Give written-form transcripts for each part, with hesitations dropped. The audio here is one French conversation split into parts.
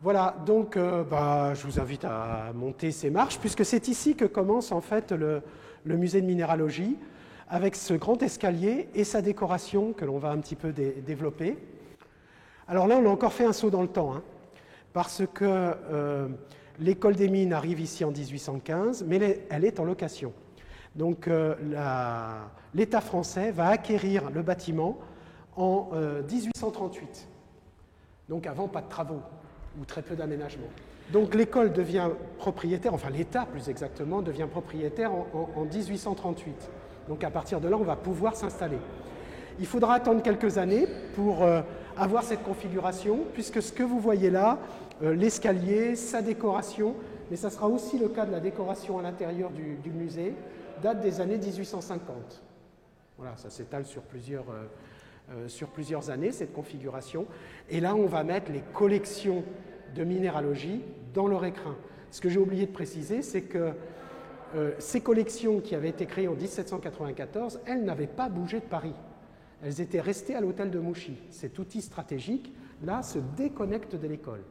Voilà, donc je vous invite à monter ces marches, puisque c'est ici que commence en fait le musée de minéralogie, avec ce grand escalier et sa décoration que l'on va un petit peu développer. Alors là, on a encore fait un saut dans le temps, hein, parce que l'école des mines arrive ici en 1815, mais elle est en location. Donc l'État français va acquérir le bâtiment en 1838. Donc avant, pas de travaux, ou très peu d'aménagement. Donc l'école devient propriétaire, enfin l'État plus exactement, devient propriétaire en 1838. Donc à partir de là, on va pouvoir s'installer. Il faudra attendre quelques années pour avoir cette configuration, puisque ce que vous voyez là, l'escalier, sa décoration, mais ça sera aussi le cas de la décoration à l'intérieur du musée, date des années 1850. Voilà, ça s'étale sur plusieurs années, cette configuration. Et là, on va mettre les collections de minéralogie dans leur écrin. Ce que j'ai oublié de préciser, c'est que ces collections qui avaient été créées en 1794, elles n'avaient pas bougé de Paris. Elles étaient restées à l'hôtel de Mouchy. Cet outil stratégique, là, se déconnecte de l'école.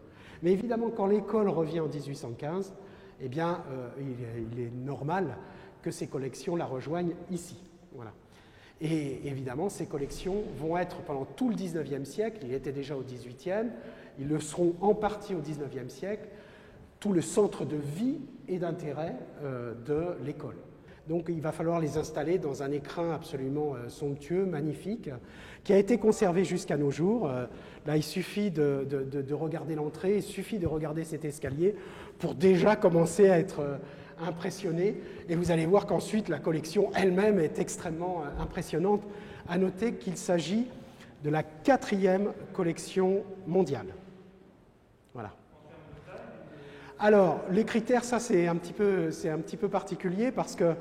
Mais évidemment, quand l'école revient en 1815, eh bien, il est normal que ces collections la rejoignent ici. Voilà. Et évidemment, ces collections vont être pendant tout le XIXe siècle, il était déjà au XVIIIe, ils le seront en partie au XIXe siècle, tout le centre de vie et d'intérêt de l'école. Donc il va falloir les installer dans un écrin absolument somptueux, magnifique, qui a été conservé jusqu'à nos jours. Là, il suffit de regarder l'entrée, il suffit de regarder cet escalier pour déjà commencer à être impressionné. Et vous allez voir qu'ensuite, la collection elle-même est extrêmement impressionnante. À noter qu'il s'agit de la 4e collection mondiale. Voilà. Alors, les critères, ça c'est un petit peu particulier parce que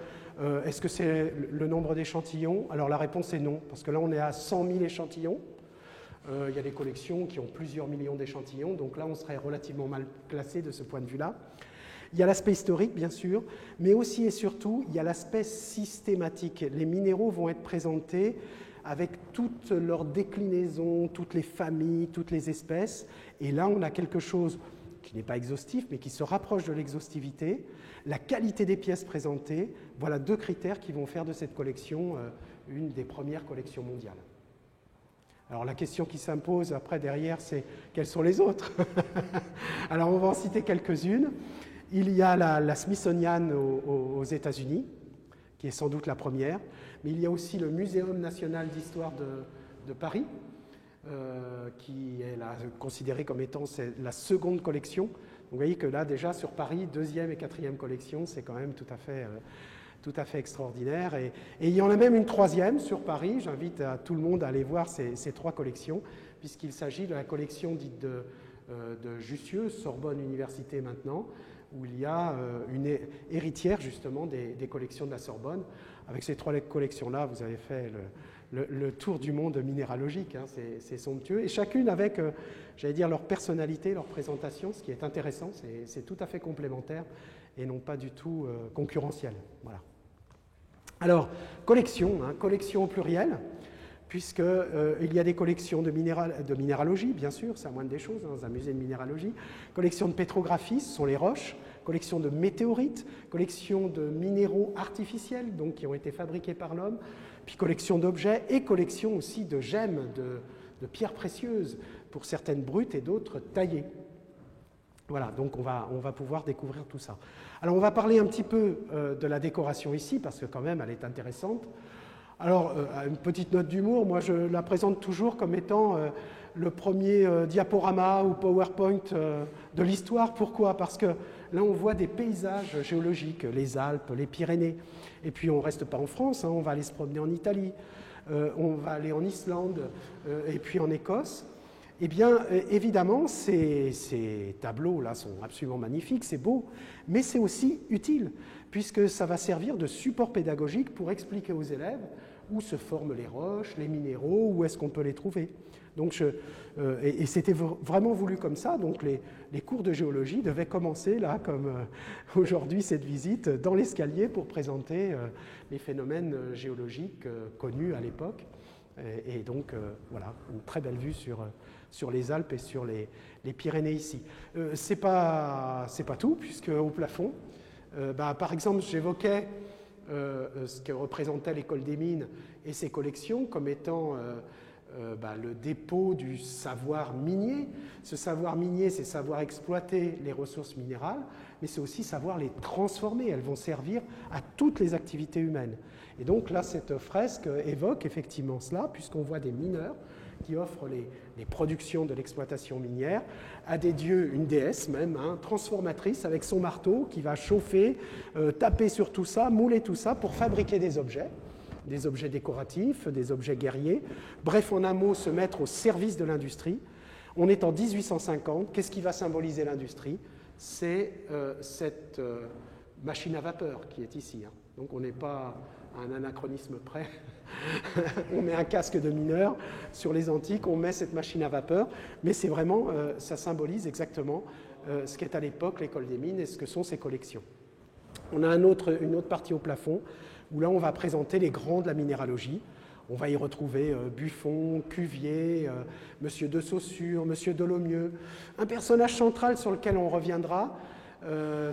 est-ce que c'est le nombre d'échantillons? Alors la réponse est non, parce que là on est à 100 000 échantillons. Il y a des collections qui ont plusieurs millions d'échantillons, donc là on serait relativement mal classé de ce point de vue-là. Il y a l'aspect historique, bien sûr, mais aussi et surtout, il y a l'aspect systématique. Les minéraux vont être présentés avec toutes leurs déclinaisons, toutes les familles, toutes les espèces, et là on a quelque chose qui n'est pas exhaustif, mais qui se rapproche de l'exhaustivité, la qualité des pièces présentées, voilà 2 critères qui vont faire de cette collection une des premières collections mondiales. Alors la question qui s'impose après derrière, c'est quelles sont les autres? Alors on va en citer quelques-unes. Il y a la Smithsonian aux États-Unis, qui est sans doute la première, mais il y a aussi le Muséum national d'histoire de Paris, qui est considéré comme étant la 2e collection. Donc, vous voyez que là, déjà, sur Paris, 2e et 4e collection, c'est quand même tout à fait extraordinaire. Et il y en a même une 3e sur Paris. J'invite tout le monde à aller voir ces 3 collections, puisqu'il s'agit de la collection dite de Jussieu, Sorbonne Université maintenant, où il y a une héritière justement des collections de la Sorbonne. Avec ces 3 collections-là, vous avez fait le tour du monde minéralogique, hein, c'est somptueux, et chacune avec, j'allais dire, leur personnalité, leur présentation, ce qui est intéressant, c'est tout à fait complémentaire et non pas du tout concurrentiel. Voilà. Alors, collection au pluriel, puisqu'il y a des collections de minéralogie, bien sûr, c'est la moindre des choses, dans un musée de minéralogie, collection de pétrographie, ce sont les roches, collection de météorites, collection de minéraux artificiels, donc qui ont été fabriqués par l'homme, puis collection d'objets et collection aussi de gemmes, de pierres précieuses, pour certaines brutes et d'autres taillées. Voilà, donc on va pouvoir découvrir tout ça. Alors on va parler un petit peu de la décoration ici, parce que quand même elle est intéressante. Alors, une petite note d'humour, moi je la présente toujours comme étant le premier diaporama ou PowerPoint de l'histoire. Pourquoi? Parce que là on voit des paysages géologiques, les Alpes, les Pyrénées, et puis on ne reste pas en France, hein, on va aller se promener en Italie, on va aller en Islande et puis en Écosse. Eh bien, évidemment, ces tableaux-là sont absolument magnifiques, c'est beau, mais c'est aussi utile, puisque ça va servir de support pédagogique pour expliquer aux élèves où se forment les roches, les minéraux, où est-ce qu'on peut les trouver. Donc, et c'était vraiment voulu comme ça, donc les cours de géologie devaient commencer, là, comme aujourd'hui cette visite, dans l'escalier pour présenter les phénomènes géologiques connus à l'époque. Et donc, voilà, une très belle vue sur les Alpes et sur les Pyrénées ici. C'est pas tout, puisque au plafond, par exemple, j'évoquais ce que représentait l'école des mines et ses collections comme étant le dépôt du savoir minier. Ce savoir minier, c'est savoir exploiter les ressources minérales, mais c'est aussi savoir les transformer. Elles vont servir à toutes les activités humaines. Et donc là, cette fresque évoque effectivement cela, puisqu'on voit des mineurs qui offrent les productions de l'exploitation minière à des dieux, une déesse même, transformatrice, avec son marteau qui va chauffer, taper sur tout ça, mouler tout ça pour fabriquer des objets décoratifs, des objets guerriers. Bref, en un mot, se mettre au service de l'industrie. On est en 1850. Qu'est-ce qui va symboliser l'industrie? C'est cette machine à vapeur qui est ici. Donc on n'est pas à un anachronisme près. On met un casque de mineur sur les antiques, on met cette machine à vapeur, mais c'est vraiment, ça symbolise exactement ce qu'est à l'époque l'école des mines et ce que sont ses collections. On a une autre partie au plafond, où là on va présenter les grands de la minéralogie. On va y retrouver Buffon, Cuvier, Monsieur de Saussure, Monsieur Dolomieu. Un personnage central sur lequel on reviendra,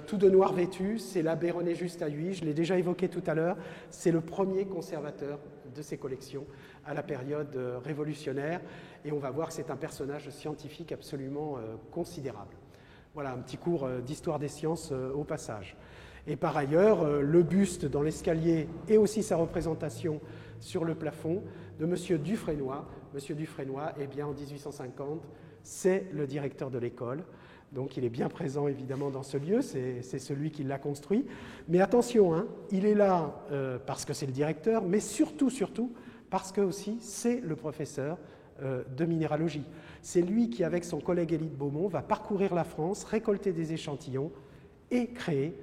tout de noir vêtu, c'est l'abbé René Just à Huy, je l'ai déjà évoqué tout à l'heure, c'est le premier conservateur de ces collections à la période révolutionnaire, et on va voir que c'est un personnage scientifique absolument considérable. Voilà un petit cours d'histoire des sciences au passage. Et par ailleurs, le buste dans l'escalier et aussi sa représentation sur le plafond de M. Dufresnoy. M. Dufresnoy, eh bien, en 1850, c'est le directeur de l'école. Donc il est bien présent évidemment dans ce lieu, c'est celui qui l'a construit. Mais attention, il est là parce que c'est le directeur, mais surtout parce que aussi c'est le professeur de minéralogie. C'est lui qui, avec son collègue Élie de Beaumont, va parcourir la France, récolter des échantillons et créer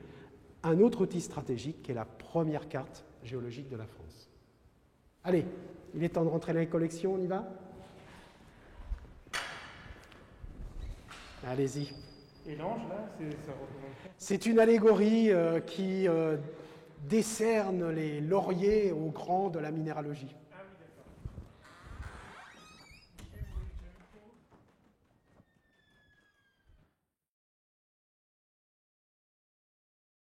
un autre outil stratégique qui est la première carte géologique de la France. Allez, il est temps de rentrer dans les collections, on y va ? Allez-y. Et l'ange, là, ça représente quoi ? C'est une allégorie qui décerne les lauriers aux grands de la minéralogie.